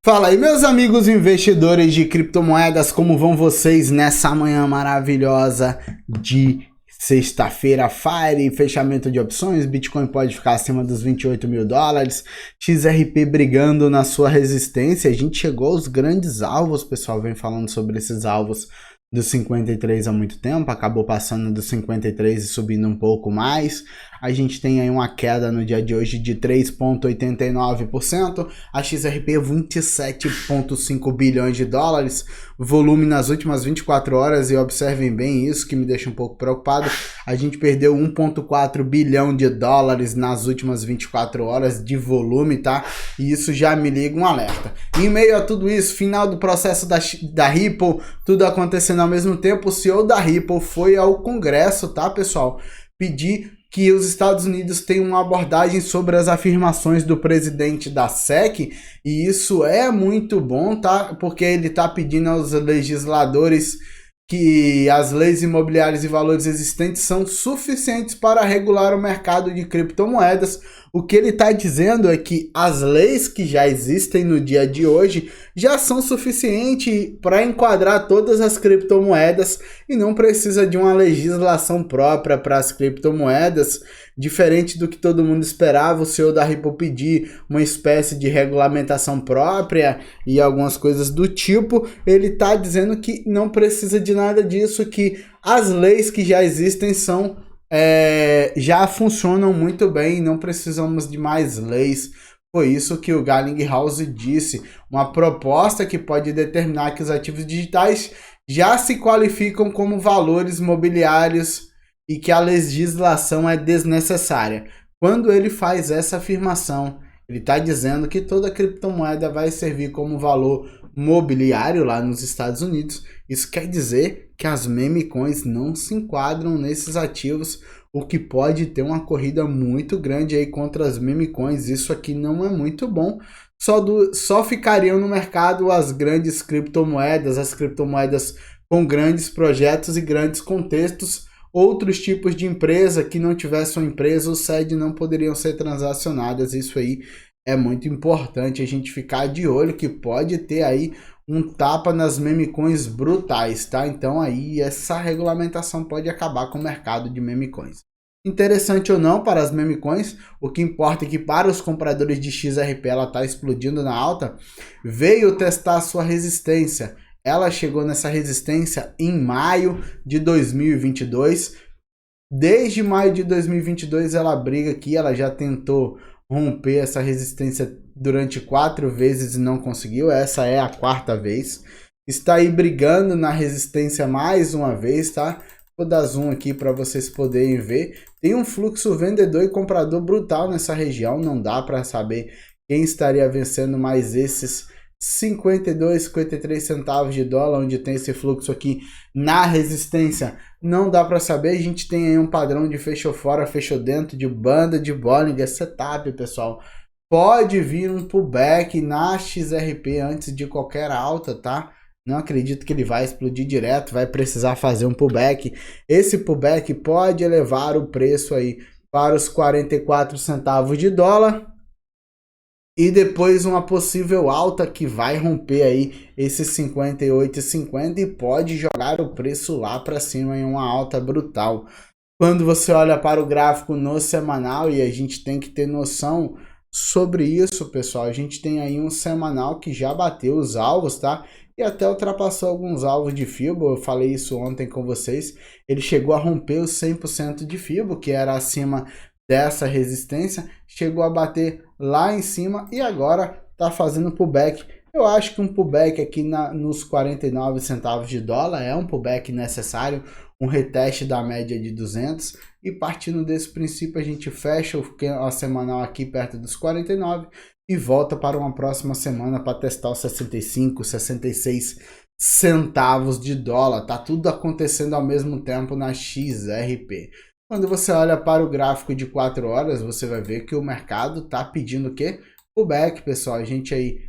Fala aí, meus amigos investidores de criptomoedas, como vão vocês nessa manhã maravilhosa de sexta-feira, Fire, fechamento de opções, Bitcoin pode ficar acima dos 28 mil dólares, XRP brigando na sua resistência, a gente chegou aos grandes alvos, pessoal vem falando sobre esses alvos dos 53 há muito tempo, acabou passando dos 53 e subindo um pouco mais. A gente tem aí uma queda no dia de hoje de 3,89%, a XRP 27,5 bilhões de dólares, volume nas últimas 24 horas, e observem bem isso que me deixa um pouco preocupado, a gente perdeu 1,4 bilhão de dólares nas últimas 24 horas de volume, tá? E isso já me liga um alerta. Em meio a tudo isso, final do processo da Ripple, tudo acontecendo ao mesmo tempo, o CEO da Ripple foi ao Congresso, tá, pessoal? Pedir que os Estados Unidos tenham uma abordagem sobre as afirmações do presidente da SEC, e isso é muito bom, tá? Porque ele tá pedindo aos legisladores que as leis imobiliárias e valores existentes são suficientes para regular o mercado de criptomoedas. O que ele está dizendo é que as leis que já existem no dia de hoje já são suficientes para enquadrar todas as criptomoedas e não precisa de uma legislação própria para as criptomoedas, diferente do que todo mundo esperava. O CEO da Ripple pedir uma espécie de regulamentação própria e algumas coisas do tipo. Ele está dizendo que não precisa de nada disso, que as leis que já existem já funcionam muito bem, não precisamos de mais leis. Foi isso que o Garlinghouse disse, uma proposta que pode determinar que os ativos digitais já se qualificam como valores mobiliários e que a legislação é desnecessária. Quando ele faz essa afirmação, ele está dizendo que toda criptomoeda vai servir como valor mobiliário lá nos Estados Unidos. Isso quer dizer que as meme coins não se enquadram nesses ativos, o que pode ter uma corrida muito grande aí contra as meme coins. Isso aqui não é muito bom. Só ficariam no mercado as grandes criptomoedas, as criptomoedas com grandes projetos e grandes contextos. Outros tipos de empresa que não tivessem uma empresa ou sede não poderiam ser transacionadas. Isso aí é muito importante a gente ficar de olho, que pode ter aí um tapa nas meme coins brutais, tá? Então aí essa regulamentação pode acabar com o mercado de meme coins. Interessante ou não para as meme coins, o que importa é que para os compradores de XRP ela está explodindo na alta, veio testar sua resistência. Ela chegou nessa resistência em maio de 2022. Desde maio de 2022 ela briga aqui, ela já tentou romper essa resistência durante 4 vezes e não conseguiu. Essa é a 4ª vez. Está aí brigando na resistência mais uma vez, tá? Vou dar zoom aqui para vocês poderem ver. Tem um fluxo vendedor e comprador brutal nessa região. Não dá para saber quem estaria vencendo mais esses 52, 53 centavos de dólar, onde tem esse fluxo aqui na resistência. Não dá para saber. A gente tem aí um padrão de fechou fora, fechou dentro, de banda de Bollinger Setup, pessoal. Pode vir um pullback na XRP antes de qualquer alta, tá? Não acredito que ele vai explodir direto, vai precisar fazer um pullback. Esse pullback pode elevar o preço aí para os 44 centavos de dólar. E depois uma possível alta que vai romper aí esses 58,50 e pode jogar o preço lá para cima em uma alta brutal. Quando você olha para o gráfico no semanal, e a gente tem que ter noção sobre isso, pessoal, a gente tem aí um semanal que já bateu os alvos, tá? E até ultrapassou alguns alvos de Fibo. Eu falei isso ontem com vocês. Ele chegou a romper os 100% de Fibo, que era acima dessa resistência, chegou a bater lá em cima e agora tá fazendo pullback. Eu acho que um pullback aqui nos 49 centavos de dólar é um pullback necessário, um reteste da média de 200, e partindo desse princípio a gente fecha a semanal aqui perto dos 49 e volta para uma próxima semana para testar os 65, 66 centavos de dólar. Tá tudo acontecendo ao mesmo tempo na XRP. Quando você olha para o gráfico de 4 horas, você vai ver que o mercado está pedindo o quê? Pullback, pessoal. A gente aí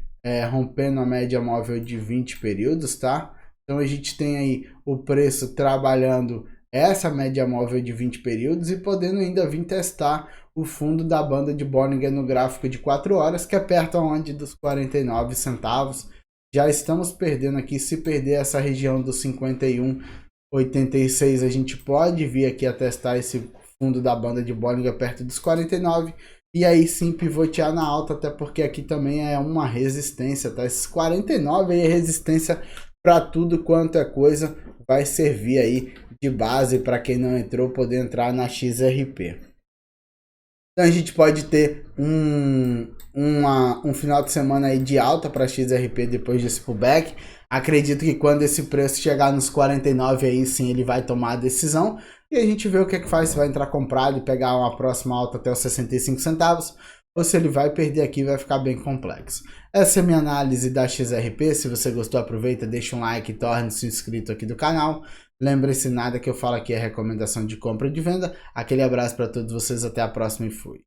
rompendo a média móvel de 20 períodos, tá? Então a gente tem aí o preço trabalhando essa média móvel de 20 períodos e podendo ainda vir testar o fundo da banda de Bollinger no gráfico de 4 horas, que é perto aonde dos 49 centavos. Já estamos perdendo aqui, se perder essa região dos 51,86, a gente pode vir aqui a testar esse fundo da banda de Bollinger perto dos 49, e aí sim pivotear na alta, até porque aqui também é uma resistência, tá? Esses 49 aí é resistência para tudo quanto é coisa, vai servir aí de base para quem não entrou poder entrar na XRP. Então a gente pode ter um final de semana aí de alta para XRP depois desse pullback. Acredito que quando esse preço chegar nos 49 aí sim ele vai tomar a decisão. E a gente vê o que é que faz, se vai entrar comprado e pegar uma próxima alta até os 65 centavos. Ou se ele vai perder aqui, vai ficar bem complexo. Essa é a minha análise da XRP. Se você gostou, aproveita, deixa um like e torne-se inscrito aqui do canal. Lembre-se, nada que eu falo aqui é recomendação de compra ou de venda. Aquele abraço para todos vocês, até a próxima e fui.